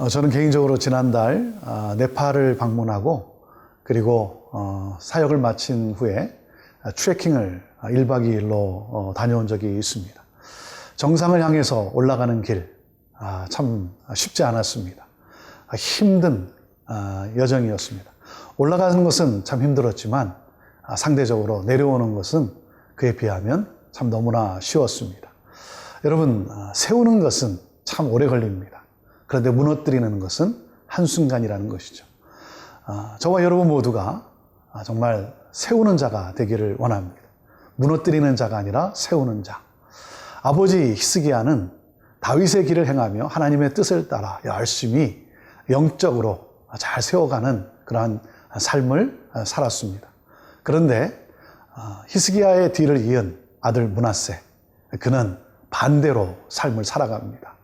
저는 개인적으로 지난달 네팔을 방문하고 그리고 사역을 마친 후에 트레킹을 1박 2일로 다녀온 적이 있습니다. 정상을 향해서 올라가는 길 참 쉽지 않았습니다. 힘든 여정이었습니다. 올라가는 것은 참 힘들었지만 상대적으로 내려오는 것은 그에 비하면 참 너무나 쉬웠습니다. 여러분, 세우는 것은 참 오래 걸립니다. 그런데 무너뜨리는 것은 한순간이라는 것이죠. 저와 여러분 모두가 정말 세우는 자가 되기를 원합니다. 무너뜨리는 자가 아니라 세우는 자. 아버지 히스기야는 다윗의 길을 행하며 하나님의 뜻을 따라 열심히 영적으로 잘 세워가는 그러한 삶을 살았습니다. 그런데 히스기야의 뒤를 이은 아들 므낫세, 그는 반대로 삶을 살아갑니다.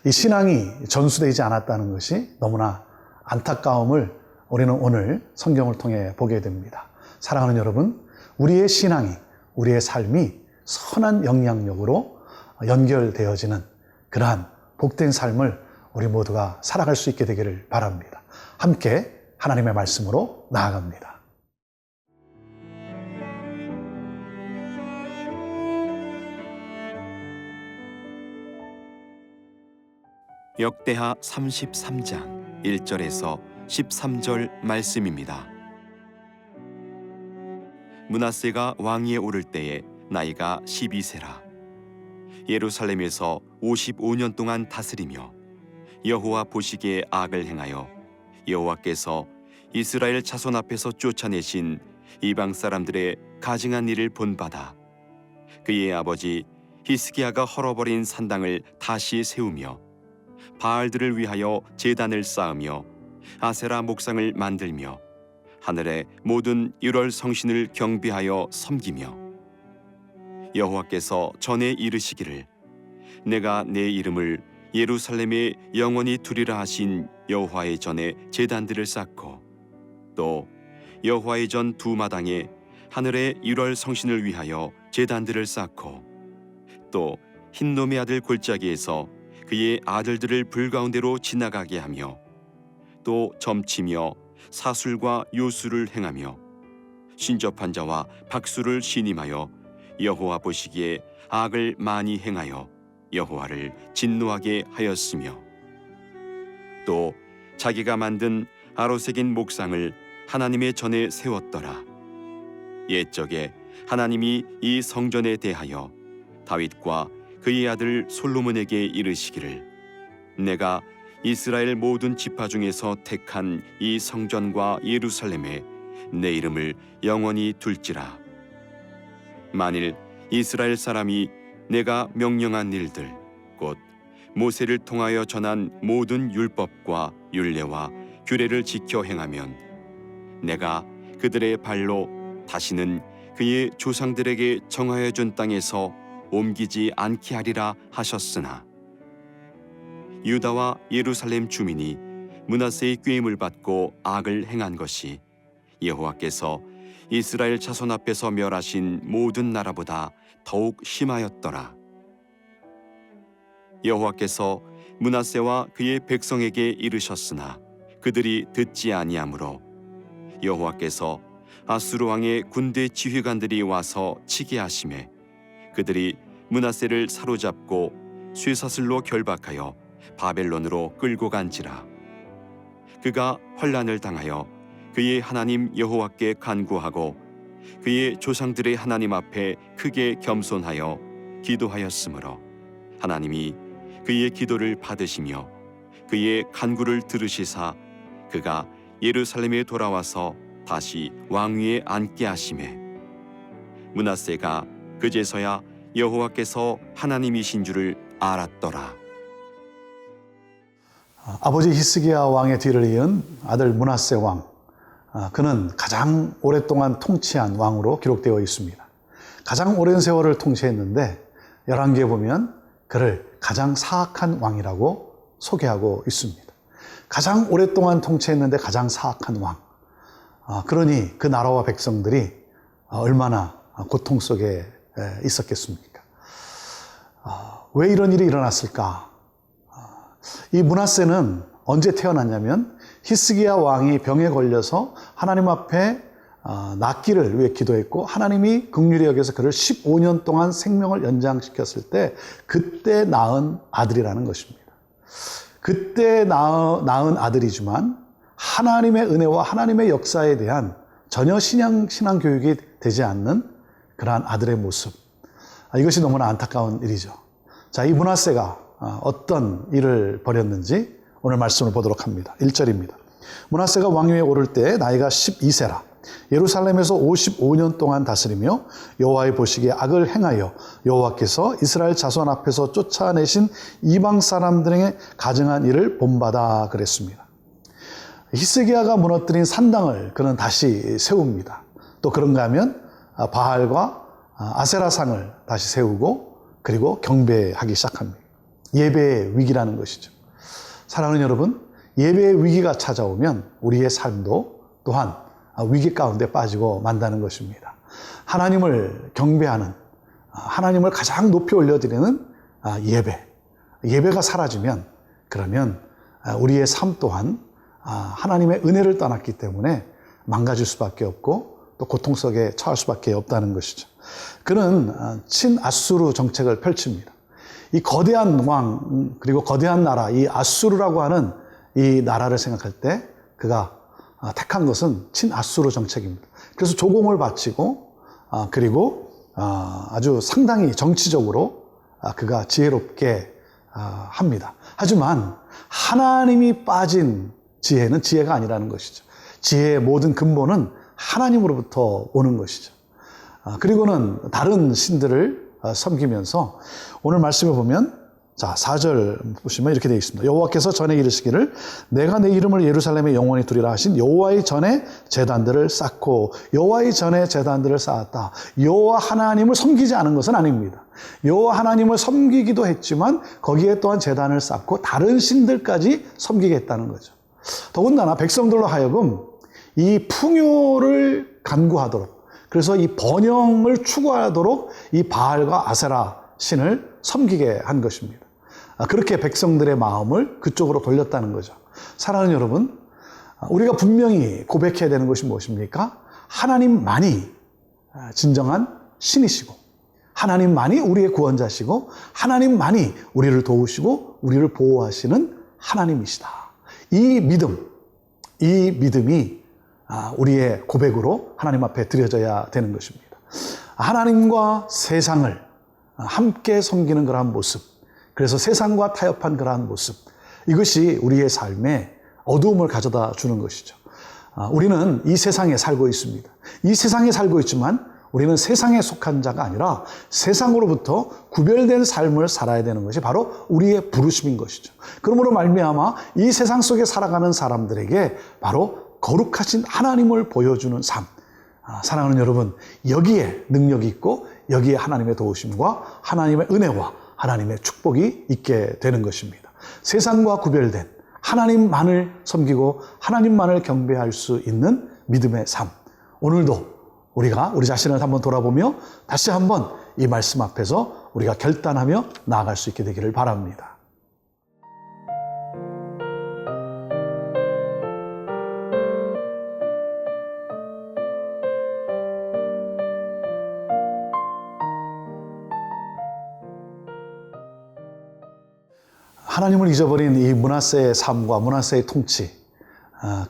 이 신앙이 전수되지 않았다는 것이 너무나 안타까움을 우리는 오늘 성경을 통해 보게 됩니다. 사랑하는 여러분, 우리의 신앙이, 우리의 삶이 선한 영향력으로 연결되어지는 그러한 복된 삶을 우리 모두가 살아갈 수 있게 되기를 바랍니다. 함께 하나님의 말씀으로 나아갑니다. 역대하 33장 1절에서 13절 말씀입니다. 므낫세가 왕위에 오를 때에 나이가 12세라. 예루살렘에서 55년 동안 다스리며 여호와 보시기에 악을 행하여 여호와께서 이스라엘 자손 앞에서 쫓아내신 이방 사람들의 가증한 일을 본받아 그의 아버지 히스기야가 헐어버린 산당을 다시 세우며 바알들을 위하여 제단을 쌓으며 아세라 목상을 만들며 하늘의 모든 1월 성신을 경배하여 섬기며 여호와께서 전에 이르시기를 내가 내 이름을 예루살렘에 영원히 두리라 하신 여호와의 전에 제단들을 쌓고 또 여호와의 전 두 마당에 하늘의 1월 성신을 위하여 제단들을 쌓고 또 흰놈의 아들 골짜기에서 그의 아들들을 불 가운데로 지나가게 하며 또 점치며 사술과 요술을 행하며 신접한 자와 박수를 신임하여 여호와 보시기에 악을 많이 행하여 여호와를 진노하게 하였으며 또 자기가 만든 아로새긴 목상을 하나님의 전에 세웠더라. 옛적에 하나님이 이 성전에 대하여 다윗과 그의 아들 솔로몬에게 이르시기를 내가 이스라엘 모든 지파 중에서 택한 이 성전과 예루살렘에 내 이름을 영원히 둘지라. 만일 이스라엘 사람이 내가 명령한 일들 곧 모세를 통하여 전한 모든 율법과 율례와 규례를 지켜 행하면 내가 그들의 발로 다시는 그의 조상들에게 정하여 준 땅에서 옮기지 않게 하리라 하셨으나 유다와 예루살렘 주민이 므낫세의 꾀임을 받고 악을 행한 것이 여호와께서 이스라엘 자손 앞에서 멸하신 모든 나라보다 더욱 심하였더라. 여호와께서 므낫세와 그의 백성에게 이르셨으나 그들이 듣지 아니하므로 여호와께서 아수르 왕의 군대 지휘관들이 와서 치게 하심에 그들이 므낫세를 사로잡고 쇠사슬로 결박하여 바벨론으로 끌고 간지라. 그가 환난을 당하여 그의 하나님 여호와께 간구하고 그의 조상들의 하나님 앞에 크게 겸손하여 기도하였으므로 하나님이 그의 기도를 받으시며 그의 간구를 들으시사 그가 예루살렘에 돌아와서 다시 왕위에 앉게 하시매 므낫세가 그제서야 여호와께서 하나님이신 줄을 알았더라. 아버지 히스기야 왕의 뒤를 이은 아들 므낫세 왕, 그는 가장 오랫동안 통치한 왕으로 기록되어 있습니다. 가장 오랜 세월을 통치했는데 열왕기에 보면 그를 가장 사악한 왕이라고 소개하고 있습니다. 가장 오랫동안 통치했는데 가장 사악한 왕. 그러니 그 나라와 백성들이 얼마나 고통 속에 있었겠습니까? 왜 이런 일이 일어났을까? 이 므낫세는 언제 태어났냐면 히스기야 왕이 병에 걸려서 하나님 앞에 낫기를 위해 기도했고 하나님이 긍휼히 여겨서 그를 15년 동안 생명을 연장시켰을 때 그때 낳은 아들이라는 것입니다. 그때 낳은 아들이지만 하나님의 은혜와 하나님의 역사에 대한 전혀 신앙 교육이 되지 않는 그러한 아들의 모습. 이것이 너무나 안타까운 일이죠. 자, 이 므낫세가 어떤 일을 벌였는지 오늘 말씀을 보도록 합니다. 1절입니다. 므낫세가 왕위에 오를 때 나이가 12세라. 예루살렘에서 55년 동안 다스리며 여호와의 보시기에 악을 행하여 여호와께서 이스라엘 자손 앞에서 쫓아내신 이방 사람들에게 가증한 일을 본받아 그랬습니다. 히스기야가 무너뜨린 산당을 그는 다시 세웁니다. 또 그런가 하면 바알과 아세라상을 다시 세우고 그리고 경배하기 시작합니다. 예배의 위기라는 것이죠. 사랑하는 여러분, 예배의 위기가 찾아오면 우리의 삶도 또한 위기 가운데 빠지고 만다는 것입니다. 하나님을 경배하는, 하나님을 가장 높이 올려드리는 예배가 사라지면 그러면 우리의 삶 또한 하나님의 은혜를 떠났기 때문에 망가질 수밖에 없고 또 고통 속에 처할 수밖에 없다는 것이죠. 그는 친아수르 정책을 펼칩니다. 이 거대한 왕 그리고 거대한 나라 이 아수르라고 하는 이 나라를 생각할 때 그가 택한 것은 친아수르 정책입니다. 그래서 조공을 바치고 그리고 아주 상당히 정치적으로 그가 지혜롭게 합니다. 하지만 하나님이 빠진 지혜는 지혜가 아니라는 것이죠. 지혜의 모든 근본은 하나님으로부터 오는 것이죠. 그리고는 다른 신들을 섬기면서 오늘 말씀에 보면 자 4절 보시면 이렇게 되어 있습니다. 여호와께서 전에 이르시기를 내가 내 이름을 예루살렘에 영원히 두리라 하신 여호와의 전에 제단들을 쌓고 여호와의 전에 제단들을 쌓았다. 여호와 하나님을 섬기지 않은 것은 아닙니다. 여호와 하나님을 섬기기도 했지만 거기에 또한 제단을 쌓고 다른 신들까지 섬기게 했다는 거죠. 더군다나 백성들로 하여금 이 풍요를 간구하도록 그래서 이 번영을 추구하도록 이 바알과 아세라 신을 섬기게 한 것입니다. 그렇게 백성들의 마음을 그쪽으로 돌렸다는 거죠. 사랑하는 여러분, 우리가 분명히 고백해야 되는 것이 무엇입니까? 하나님만이 진정한 신이시고 하나님만이 우리의 구원자시고 하나님만이 우리를 도우시고 우리를 보호하시는 하나님이시다. 이 믿음이 우리의 고백으로 하나님 앞에 드려져야 되는 것입니다. 하나님과 세상을 함께 섬기는 그러한 모습, 그래서 세상과 타협한 그러한 모습, 이것이 우리의 삶에 어두움을 가져다 주는 것이죠. 우리는 이 세상에 살고 있습니다. 이 세상에 살고 있지만 우리는 세상에 속한 자가 아니라 세상으로부터 구별된 삶을 살아야 되는 것이 바로 우리의 부르심인 것이죠. 그러므로 말미암아 이 세상 속에 살아가는 사람들에게 바로 거룩하신 하나님을 보여주는 삶. 사랑하는 여러분, 여기에 능력이 있고 여기에 하나님의 도우심과 하나님의 은혜와 하나님의 축복이 있게 되는 것입니다. 세상과 구별된 하나님만을 섬기고 하나님만을 경배할 수 있는 믿음의 삶. 오늘도 우리가 우리 자신을 한번 돌아보며 다시 한번 이 말씀 앞에서 우리가 결단하며 나아갈 수 있게 되기를 바랍니다. 하나님을 잊어버린 이 므낫세의 삶과 므낫세의 통치,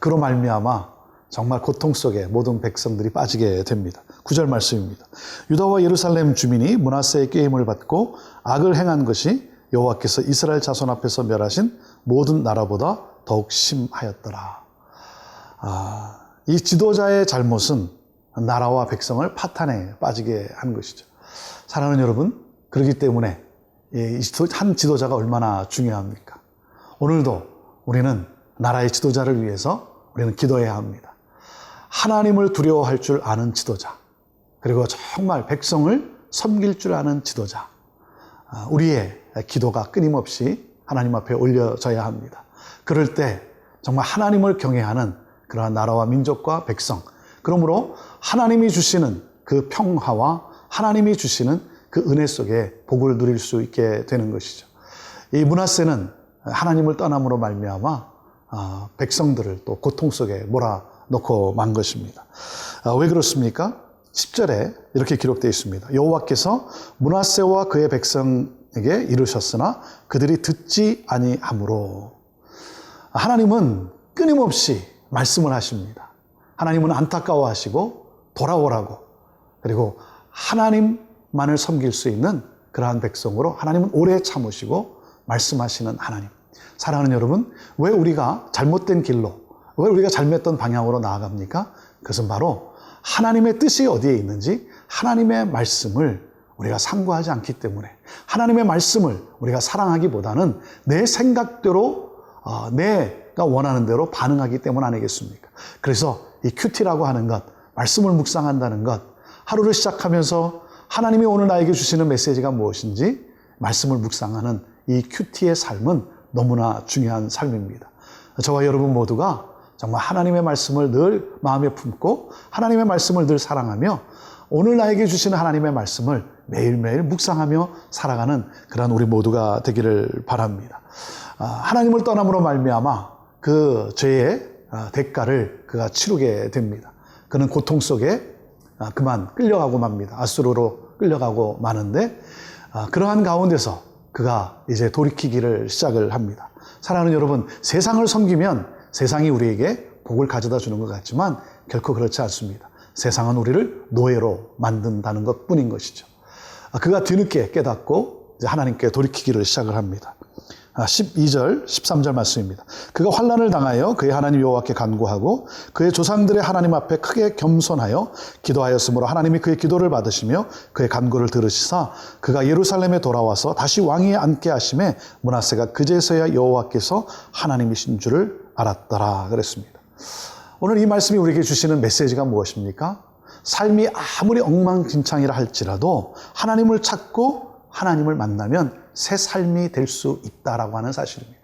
그로 말미암아 정말 고통 속에 모든 백성들이 빠지게 됩니다. 9절 말씀입니다. 유다와 예루살렘 주민이 므낫세의 꾀임을 받고 악을 행한 것이 여호와께서 이스라엘 자손 앞에서 멸하신 모든 나라보다 더욱 심하였더라. 이 지도자의 잘못은 나라와 백성을 파탄에 빠지게 한 것이죠. 사랑하는 여러분, 그렇기 때문에 한 지도자가 얼마나 중요합니까? 오늘도 우리는 나라의 지도자를 위해서 우리는 기도해야 합니다. 하나님을 두려워할 줄 아는 지도자, 그리고 정말 백성을 섬길 줄 아는 지도자, 우리의 기도가 끊임없이 하나님 앞에 올려져야 합니다. 그럴 때 정말 하나님을 경외하는 그러한 나라와 민족과 백성, 그러므로 하나님이 주시는 그 평화와 하나님이 주시는 그 은혜 속에 복을 누릴 수 있게 되는 것이죠. 이 므낫세는 하나님을 떠남으로 말미암아 백성들을 또 고통 속에 몰아넣고 만 것입니다. 왜 그렇습니까? 10절에 이렇게 기록되어 있습니다. 여호와께서 므낫세와 그의 백성에게 이르셨으나 그들이 듣지 아니하므로. 하나님은 끊임없이 말씀을 하십니다. 하나님은 안타까워하시고 돌아오라고, 그리고 하나님만을 섬길 수 있는 그러한 백성으로 하나님은 오래 참으시고 말씀하시는 하나님. 사랑하는 여러분, 왜 우리가 잘못된 길로, 왜 우리가 잘못된 방향으로 나아갑니까? 그것은 바로 하나님의 뜻이 어디에 있는지 하나님의 말씀을 우리가 상고하지 않기 때문에, 하나님의 말씀을 우리가 사랑하기보다는 내 생각대로, 내가 원하는 대로 반응하기 때문 아니겠습니까? 그래서 이 큐티라고 하는 것, 말씀을 묵상한다는 것, 하루를 시작하면서 하나님이 오늘 나에게 주시는 메시지가 무엇인지 말씀을 묵상하는 이 큐티의 삶은 너무나 중요한 삶입니다. 저와 여러분 모두가 정말 하나님의 말씀을 늘 마음에 품고 하나님의 말씀을 늘 사랑하며 오늘 나에게 주시는 하나님의 말씀을 매일매일 묵상하며 살아가는 그런 우리 모두가 되기를 바랍니다. 하나님을 떠남으로 말미암아 그 죄의 대가를 그가 치르게 됩니다. 그는 고통 속에 그만 끌려가고 맙니다. 아수르로 끌려가고 마는데 그러한 가운데서 그가 이제 돌이키기를 시작을 합니다. 사랑하는 여러분, 세상을 섬기면 세상이 우리에게 복을 가져다 주는 것 같지만 결코 그렇지 않습니다. 세상은 우리를 노예로 만든다는 것 뿐인 것이죠. 그가 뒤늦게 깨닫고 이제 하나님께 돌이키기를 시작을 합니다. 12절, 13절 말씀입니다. 그가 환난을 당하여 그의 하나님 여호와께 간구하고 그의 조상들의 하나님 앞에 크게 겸손하여 기도하였으므로 하나님이 그의 기도를 받으시며 그의 간구를 들으시사 그가 예루살렘에 돌아와서 다시 왕위에 앉게 하심에 므낫세가 그제서야 여호와께서 하나님이신 줄을 알았더라 그랬습니다. 오늘 이 말씀이 우리에게 주시는 메시지가 무엇입니까? 삶이 아무리 엉망진창이라 할지라도 하나님을 찾고 하나님을 만나면 새 삶이 될 수 있다라고 하는 사실입니다.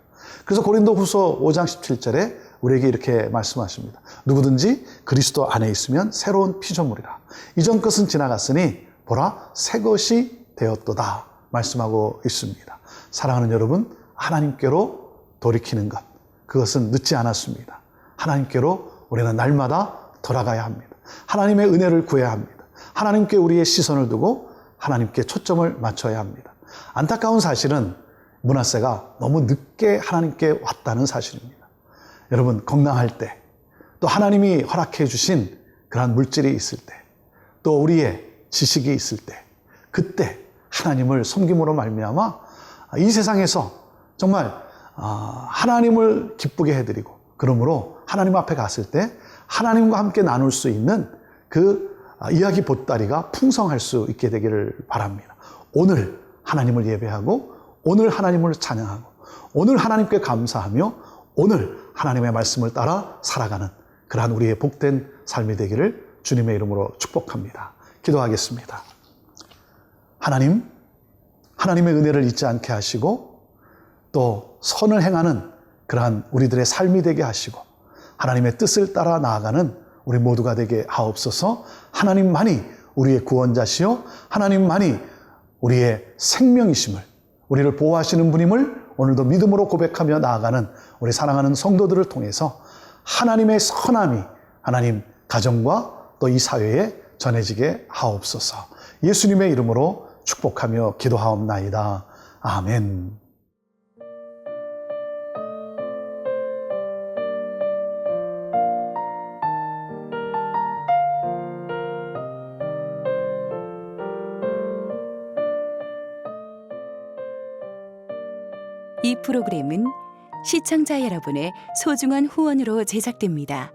그래서 고린도후서 5장 17절에 우리에게 이렇게 말씀하십니다. 누구든지 그리스도 안에 있으면 새로운 피조물이라. 이전 것은 지나갔으니 보라 새 것이 되었도다 말씀하고 있습니다. 사랑하는 여러분, 하나님께로 돌이키는 것, 그것은 늦지 않았습니다. 하나님께로 우리는 날마다 돌아가야 합니다. 하나님의 은혜를 구해야 합니다. 하나님께 우리의 시선을 두고 하나님께 초점을 맞춰야 합니다. 안타까운 사실은 므낫세가 너무 늦게 하나님께 왔다는 사실입니다. 여러분, 건강할 때, 또 하나님이 허락해 주신 그러한 물질이 있을 때, 또 우리의 지식이 있을 때, 그때 하나님을 섬김으로 말미암아 이 세상에서 정말 하나님을 기쁘게 해드리고, 그러므로 하나님 앞에 갔을 때 하나님과 함께 나눌 수 있는 그 이야기 보따리가 풍성할 수 있게 되기를 바랍니다. 오늘 하나님을 예배하고, 오늘 하나님을 찬양하고, 오늘 하나님께 감사하며, 오늘 하나님의 말씀을 따라 살아가는 그러한 우리의 복된 삶이 되기를 주님의 이름으로 축복합니다. 기도하겠습니다. 하나님, 하나님의 은혜를 잊지 않게 하시고 또 선을 행하는 그러한 우리들의 삶이 되게 하시고 하나님의 뜻을 따라 나아가는 우리 모두가 되게 하옵소서. 하나님만이 우리의 구원자시요 하나님만이 우리의 생명이심을, 우리를 보호하시는 분임을 오늘도 믿음으로 고백하며 나아가는 우리 사랑하는 성도들을 통해서 하나님의 선함이 하나님 가정과 또 이 사회에 전해지게 하옵소서. 예수님의 이름으로 축복하며 기도하옵나이다. 아멘. 이 프로그램은 시청자 여러분의 소중한 후원으로 제작됩니다.